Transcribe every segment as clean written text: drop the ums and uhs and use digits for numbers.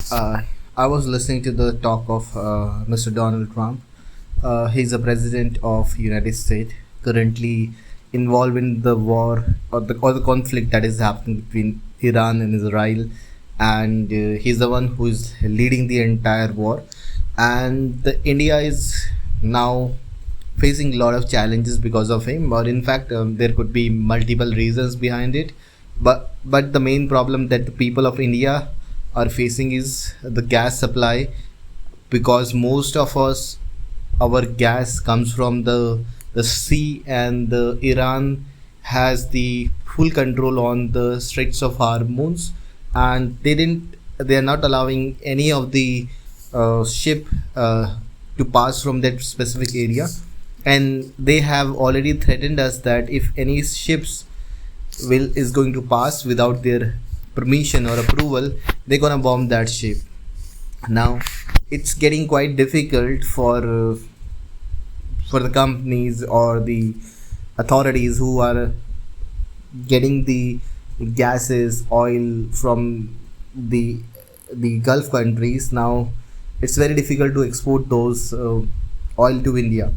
Uh, I was listening to the talk of Mr. Donald Trump. He's the president of United States, currently involved in the war or the conflict that is happening between Iran and Israel, and he's the one who is leading the entire war. And India is now facing a lot of challenges because of him, or in fact, there could be multiple reasons behind it. But the main problem that the people of India are facing is the gas supply, because most of us, our gas comes from the sea, and the Iran has the full control on the Straits of Hormuz, and they are not allowing any of the ship to pass from that specific area, and they have already threatened us that if any ships will is going to pass without their permission or approval, they're gonna bomb that ship. Now it's getting quite difficult for the companies or the authorities who are getting the gases, oil from the Gulf countries. Now it's very difficult to export those oil to India.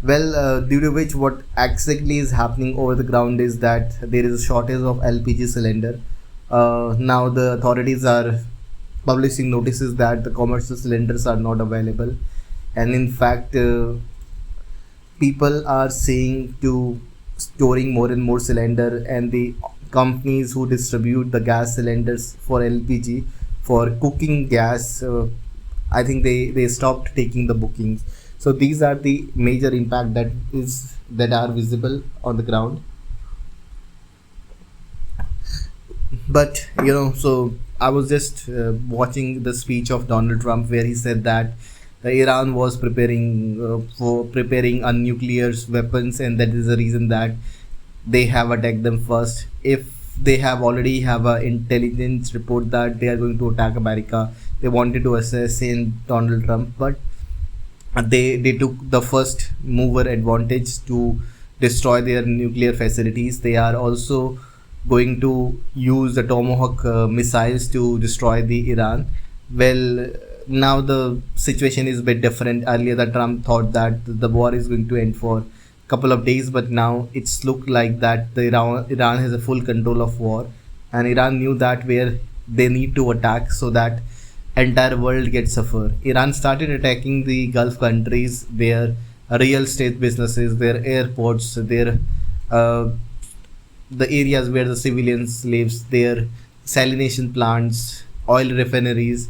Well, due to which what exactly is happening over the ground is that there is a shortage of LPG cylinder. Now the authorities are publishing notices that the commercial cylinders are not available, and in fact, people are saying to storing more and more cylinder, and the companies who distribute the gas cylinders for LPG for cooking gas, I think they stopped taking the bookings. So these are the major impact that are visible on the ground. But so I was just watching the speech of Donald Trump, where he said that the Iran was preparing a nuclear weapons, and that is the reason that they have attacked them first. If they have already have a intelligence report that they are going to attack America, they wanted to assassinate Donald Trump, but they took the first mover advantage to destroy their nuclear facilities. They are also going to use the Tomahawk missiles to destroy the Iran. Well, now the situation is a bit different. Earlier, the Trump thought that the war is going to end for a couple of days, but now it's looked like that Iran has a full control of war, and Iran knew that where they need to attack so that entire world gets suffer. Iran started attacking the Gulf countries, their real estate businesses, their airports, their uh, the areas where the civilians lives, their salination plants, oil refineries.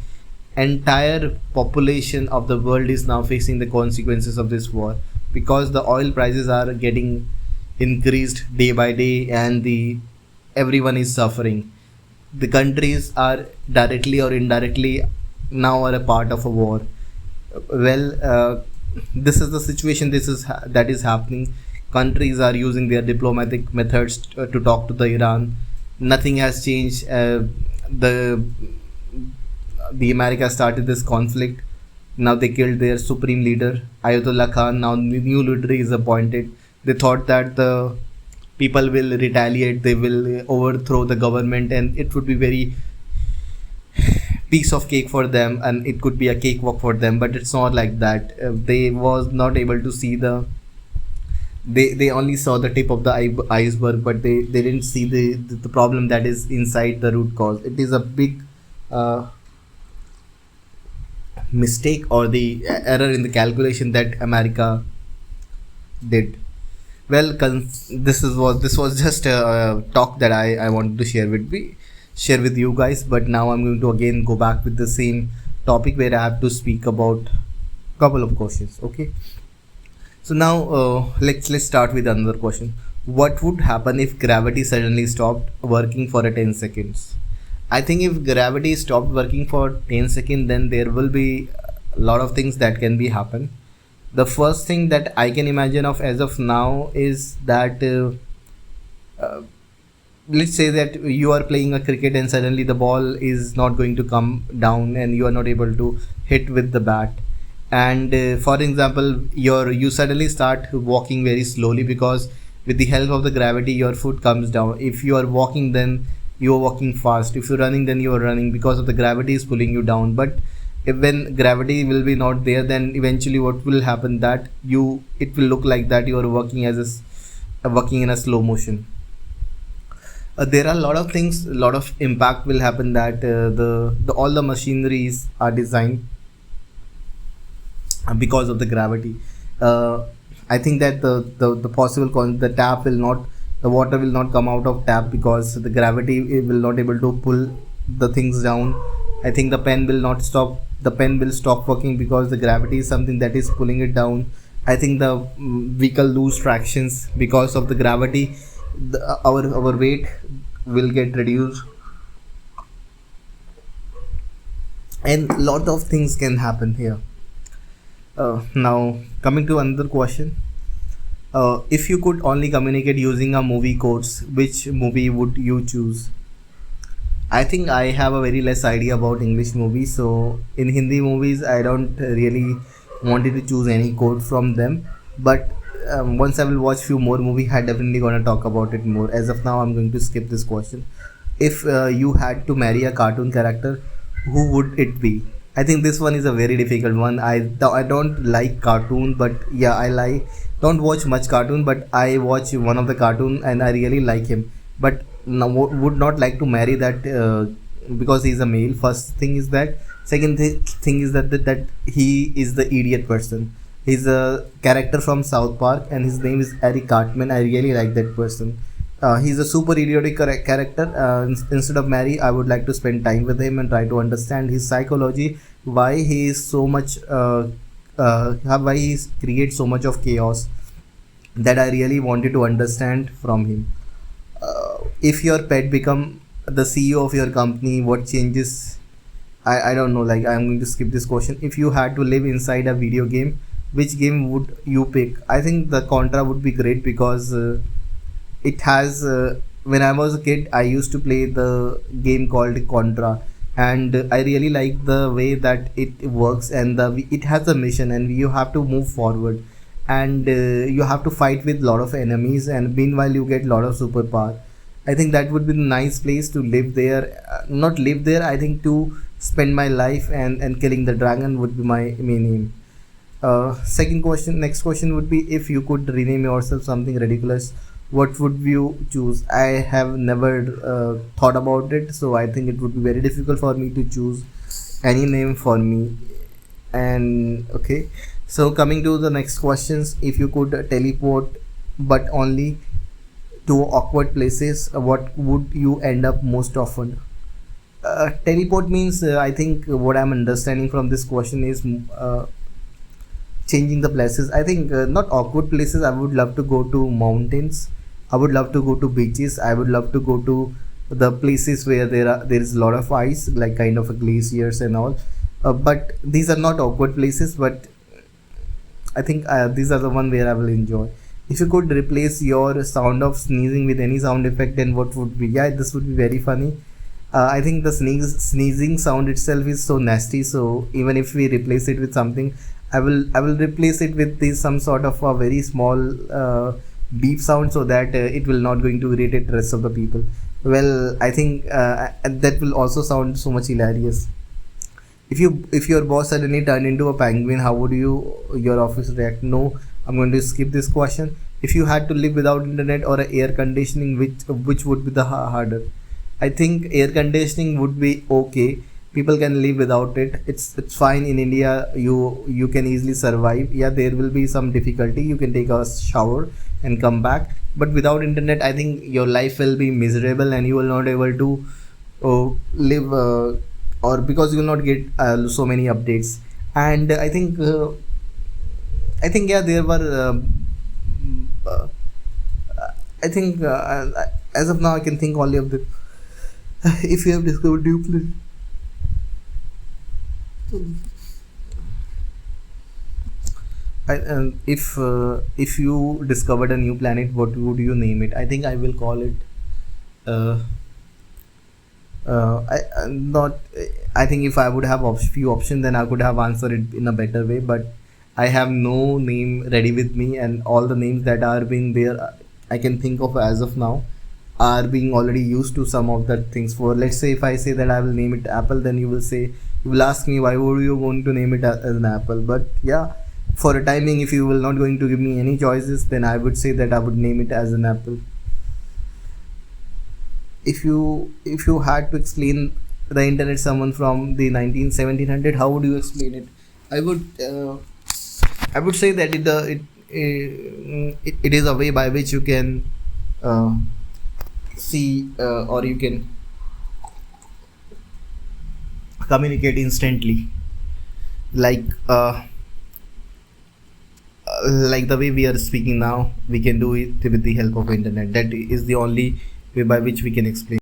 Entire population of the world is now facing the consequences of this war, because the oil prices are getting increased day by day, and the everyone is suffering. The countries are directly or indirectly now are a part of a war. Well, this is the situation, that is happening. Countries are using their diplomatic methods to talk to the Iran. Nothing has changed. The America started this conflict. Now they killed their supreme leader Ayatollah Khan. Now new leader is appointed. They thought that the people will retaliate, they will overthrow the government, and it would be very piece of cake for them, and it could be a cakewalk for them. But it's not like that. They was not able to see they only saw the tip of the iceberg, but they didn't see the problem that is inside the root cause. It is a big mistake or the error in the calculation that America did. Well, this was just a talk that I wanted to share with you guys. But now I'm going to again go back with the same topic, where I have to speak about couple of questions. Okay. So now let's start with another question. What would happen if gravity suddenly stopped working for a 10 seconds? I think if gravity stopped working for 10 seconds, then there will be a lot of things that can be happen. The first thing that I can imagine of as of now is that uh, let's say that you are playing a cricket, and suddenly the ball is not going to come down, and you are not able to hit with the bat. And for example, you suddenly start walking very slowly, because with the help of the gravity your foot comes down. If you are walking, then you are walking fast. If you're running, then you are running because of the gravity is pulling you down. But if when gravity will be not there, then eventually what will happen that you it will look like that you are working working in a slow motion. There are a lot of things, a lot of impact will happen that the all the machineries are designed because of the gravity. uh, I think that the possible the tap will not, the water will not come out of tap because the gravity it will not able to pull the things down. I think the pen will not stop, the pen will stop working because the gravity is something that is pulling it down. I think the vehicle lose tractions because of the gravity. Our weight will get reduced, and lot of things can happen here. Now coming to another question, if you could only communicate using a movie quotes, which movie would you choose? I think I have a very less idea about English movies, so in Hindi movies I don't really wanted to choose any quote from them. But once I will watch few more movie, I definitely gonna talk about it more. As of now, I'm going to skip this question. If you had to marry a cartoon character, who would it be? I think this one is a very difficult one. I don't like cartoon, but yeah, I like don't watch much cartoon, but I watch one of the cartoon and I really like him. But no, would not like to marry that because he's a male. First thing is that. Second thing is that he is the idiot person. He's a character from South Park, and his name is Eric Cartman. I really like that person. He's a super idiotic character. Instead of marry, I would like to spend time with him and try to understand his psychology, why he is so much, why he creates so much of chaos. That I really wanted to understand from him. If your pet become the CEO of your company, what changes? I don't know. Like, I'm going to skip this question. If you had to live inside a video game, which game would you pick? I think the Contra would be great because it has. When I was a kid, I used to play the game called Contra, and I really like the way that it works, and it has a mission, and you have to move forward, and you have to fight with lot of enemies, and meanwhile you get lot of superpower. I think that would be a nice place to live there. Not live there. I think to spend my life, and killing the dragon would be my main aim. Second question, next question would be, if you could rename yourself something ridiculous, what would you choose? I have never thought about it, so I think it would be very difficult for me to choose any name for me. And okay, so coming to the next questions, if you could teleport but only to awkward places, what would you end up most often? Teleport means, I think what I'm understanding from this question is changing the places. I think not awkward places. I would love to go to mountains. I would love to go to beaches. I would love to go to the places where there is a lot of ice, like kind of a glaciers and all. But these are not awkward places. But I think these are the one where I will enjoy. If you could replace your sound of sneezing with any sound effect, then what would be? Yeah, this would be very funny. I think the sneezing sound itself is so nasty. So even if we replace it with something, I will replace it with some sort of a very small beep sound, so that it will not going to irritate the rest of the people. Well, I think that will also sound so much hilarious. If your boss suddenly turned into a penguin, how would your office react? No, I'm going to skip this question. If you had to live without internet or air conditioning, which would be the harder? I think air conditioning would be okay. People can live without it. It's fine in India. You can easily survive. Yeah, there will be some difficulty. You can take a shower and come back. But without internet, I think your life will be miserable, and you will not able to live, or because you will not get so many updates. And I think yeah, there were. Uh, I think as of now, I can think only of the. If you have discovered new planet, if you discovered a new planet, what would you name it? I think I will call it. Uh, I not. I think if I would have few options, then I could have answered it in a better way. But I have no name ready with me, and all the names that are being there, I can think of as of now. are being already used to some of the things. For let's say if I say that I will name it Apple, then you will ask me why would you going to name it as an Apple. But yeah, for a timing, if you will not going to give me any choices, then I would say that I would name it as an Apple. If you had to explain the internet someone from the 1700, how would you explain it? I would say that it is a way by which you can uh, see, or you can communicate instantly, like like the way we are speaking now. We can do it with the help of internet. That is the only way by which we can explain.